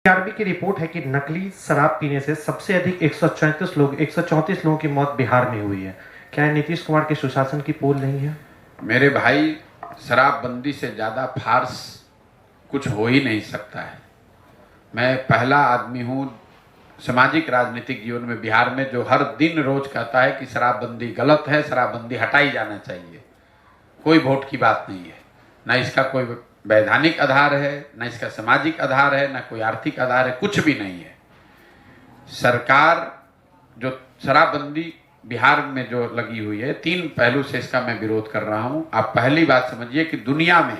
RB की report है कि नकली शराब पीने से सबसे अधिक 134 लोगों की मौत बिहार में हुई है। क्या नीतीश कुमार के सुशासन की पोल नहीं है? मेरे भाई, शराबबंदी से ज़्यादा फार्स कुछ हो ही नहीं सकता है। मैं पहला आदमी हूँ सामाजिक राजनीतिक जीवन में बिहार में जो हर दिन रोज कहता है कि शराबबंदी गलत है, शराबबंदी हटाई जाना चाहिए। कोई वोट की बात नहीं है, ना इसका कोई वैधानिक आधार है, ना इसका सामाजिक आधार है, ना कोई आर्थिक आधार है, कुछ भी नहीं है। सरकार जो शराबबंदी बिहार में जो लगी हुई है, तीन पहलू से इसका मैं विरोध कर रहा हूं। आप पहली बात समझिए कि दुनिया में,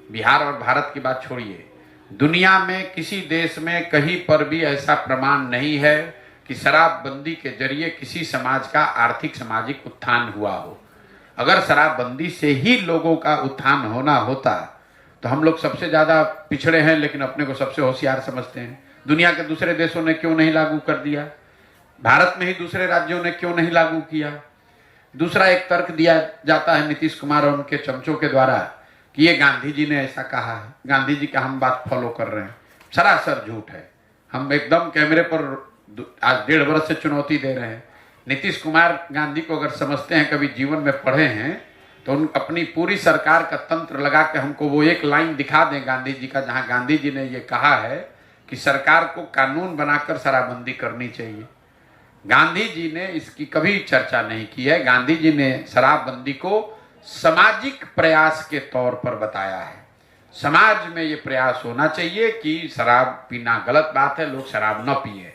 बिहार और भारत की बात छोड़िए, दुनिया में किसी देश में कहीं पर भी ऐसा प्रमाण नहीं है कि शराबबंदी के जरिए किसी समाज का आर्थिक सामाजिक उत्थान हुआ हो। अगर शराबबंदी से ही लोगों का उत्थान होना होता तो हम लोग सबसे ज़्यादा पिछड़े हैं, लेकिन अपने को सबसे होशियार समझते हैं। दुनिया के दूसरे देशों ने क्यों नहीं लागू कर दिया? भारत में ही दूसरे राज्यों ने क्यों नहीं लागू किया? दूसरा एक तर्क दिया जाता है नीतीश कुमार और उनके चमचों के द्वारा कि ये गांधी जी ने ऐसा कहा है, गांधी जी का हम बात फॉलो कर रहे हैं। सरासर झूठ है। हम एकदम कैमरे पर आज 1.5 वर्ष से चुनौती दे रहे हैं। नीतीश कुमार गांधी को अगर समझते हैं, कभी जीवन में पढ़े हैं, तो उन अपनी पूरी सरकार का तंत्र लगा के हमको वो एक लाइन दिखा दें गांधी जी का, जहां गांधी जी ने ये कहा है कि सरकार को कानून बनाकर शराबबंदी करनी चाहिए। गांधी जी ने इसकी कभी चर्चा नहीं की है। गांधी जी ने शराबबंदी को सामाजिक प्रयास के तौर पर बताया है। समाज में ये प्रयास होना चाहिए कि शराब पीना गलत बात है, लोग शराब न पिए।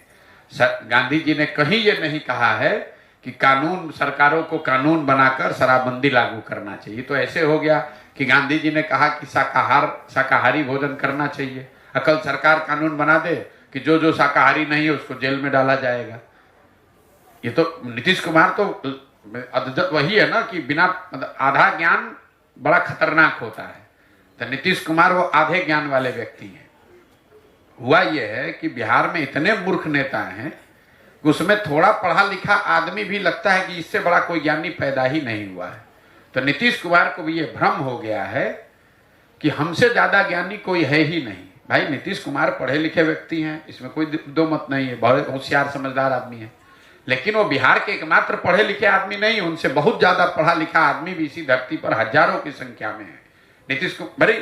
गांधी जी ने कहीं ये नहीं कहा है कि कानून, सरकारों को कानून बनाकर शराबबंदी लागू करना चाहिए। तो ऐसे हो गया कि गांधी जी ने कहा कि शाकाहारी भोजन करना चाहिए। अकल सरकार कानून बना दे कि जो शाकाहारी नहीं है उसको जेल में डाला जाएगा। ये तो नीतीश कुमार तो वही है ना कि बिना आधा ज्ञान बड़ा खतरनाक होता है। तो नीतीश कुमार वो आधे ज्ञान वाले व्यक्ति हैं। हुआ ये है कि बिहार में इतने मूर्ख नेता हैं कि उसमें थोड़ा पढ़ा लिखा आदमी भी लगता है कि इससे बड़ा कोई ज्ञानी पैदा ही नहीं हुआ है। तो नीतीश कुमार को भी ये भ्रम हो गया है कि हमसे ज्यादा ज्ञानी कोई है ही नहीं। भाई, नीतीश कुमार पढ़े लिखे व्यक्ति हैं, इसमें कोई दो मत नहीं है, बहुत होशियार समझदार आदमी है। लेकिन वो बिहार के एकमात्र पढ़े लिखे आदमी नहीं, उनसे बहुत ज्यादा पढ़ा लिखा आदमी भी इसी धरती पर हजारों की संख्या में है। नीतीश कुमार,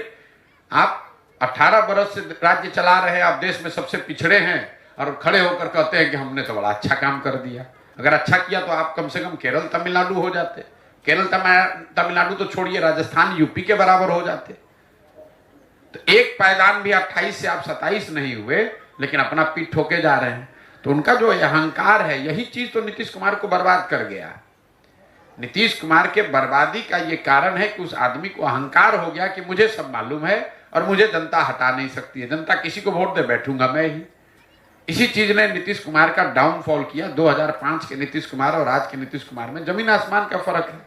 आप 18 बरस से राज्य चला रहे हैं, आप देश में सबसे पिछड़े हैं और खड़े होकर कहते हैं कि हमने तो बड़ा अच्छा काम कर दिया। अगर अच्छा किया तो आप कम से कम केरल तमिलनाडु हो जाते। केरल तमिलनाडु तो छोड़िए, राजस्थान यूपी के बराबर हो जाते। तो एक पायदान भी 28 से आप 27 नहीं हुए, लेकिन अपना पीठ ठोके जा रहे हैं। तो उनका जो अहंकार है, यही चीज तो नीतीश कुमार को बर्बाद कर गया। नीतीश कुमार के बर्बादी का ये कारण है कि उस आदमी को अहंकार हो गया कि मुझे सब मालूम है और मुझे जनता हटा नहीं सकती है। जनता किसी को वोट दे, बैठूंगा मैं ही। इसी चीज ने नीतीश कुमार का डाउनफॉल किया। 2005 के नीतीश कुमार और आज के नीतीश कुमार में जमीन आसमान का फर्क है।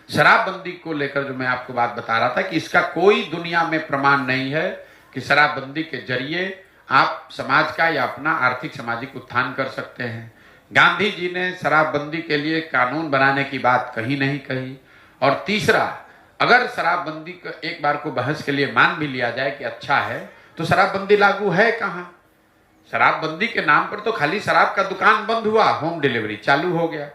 शराबबंदी को लेकर जो मैं आपको बात बता रहा था कि इसका कोई दुनिया में प्रमाण नहीं है कि शराबबंदी के जरिए आप समाज का या अपना आर्थिक सामाजिक उत्थान कर सकते हैं। गांधी जी ने शराबबंदी के लिए कानून बनाने की बात कहीं नहीं कही। और तीसरा, अगर शराबबंदी को एक बार को बहस के लिए मान भी लिया जाए कि अच्छा है, तो शराबबंदी लागू है कहाँ? शराबबंदी के नाम पर तो खाली शराब का दुकान बंद हुआ, होम डिलीवरी चालू हो गया।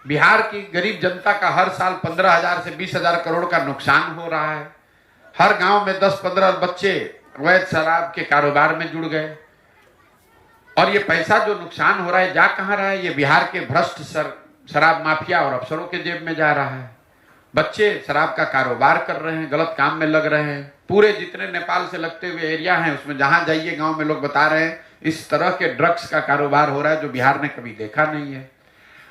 बिहार की गरीब जनता का हर साल 15,000 से 20,000 करोड़ का नुकसान हो रहा है। हर गांव में 10-15 बच्चे अवैध शराब के कारोबार में जुड़ गए। और ये पैसा जो नुकसान हो रहा है जा कहां रहा है? ये बिहार के भ्रष्ट शराब माफिया और अफसरों के जेब में जा रहा है। बच्चे शराब का कारोबार कर रहे हैं, गलत काम में लग रहे हैं। पूरे जितने नेपाल से लगते हुए एरिया हैं, उसमें जहां जाइए गांव में लोग बता रहे हैं इस तरह के ड्रग्स का कारोबार हो रहा है जो बिहार ने कभी देखा नहीं है।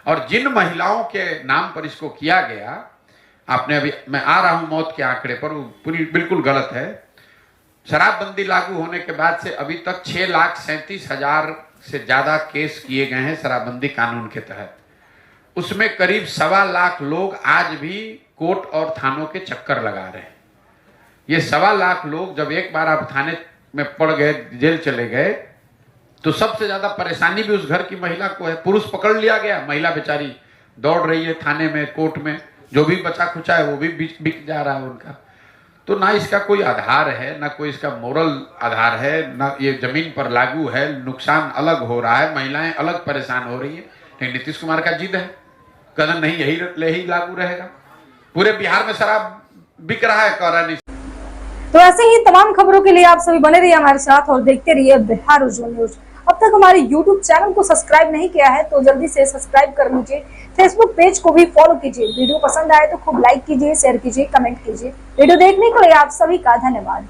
और जिन महिलाओं के नाम पर इसको किया गया, आपने अभी, मैं आ रहा हूं मौत के आंकड़े पर, वो पूरी बिल्कुल गलत है। शराबबंदी लागू होने के बाद से अभी तक 6,37,000 से ज्यादा केस किए गए हैं शराबबंदी कानून के तहत। उसमें करीब 1.25 लाख लोग आज भी कोर्ट और थानों के चक्कर लगा रहे हैं। ये 1.25 लाख लोग जब एक बार आप थाने में पड़ गए, जेल चले गए, तो सबसे ज्यादा परेशानी भी उस घर की महिला को है। पुरुष पकड़ लिया गया, महिला बेचारी दौड़ रही है थाने में, कोर्ट में, जो भी बचा खुचा है वो भी बिक जा रहा है उनका। तो ना इसका कोई आधार है, ना कोई इसका मोरल आधार है, ना ये जमीन पर लागू है। नुकसान अलग हो रहा है, महिलाएं अलग परेशान हो रही है, लेकिन नीतीश कुमार का जिद है, कदम नहीं यही लागू रहेगा। पूरे बिहार में शराब बिक रहा है, कह रहा नहीं। तो ऐसे ही तमाम खबरों के लिए आप सभी बने रहिए हमारे साथ और देखते रहिए बिहार उज्जवल न्यूज। अब तक हमारे YouTube चैनल को सब्सक्राइब नहीं किया है तो जल्दी से सब्सक्राइब कर लीजिए। फेसबुक पेज को भी फॉलो कीजिए। वीडियो पसंद आए तो खूब लाइक कीजिए, शेयर कीजिए, कमेंट कीजिए। वीडियो देखने के लिए आप सभी का धन्यवाद।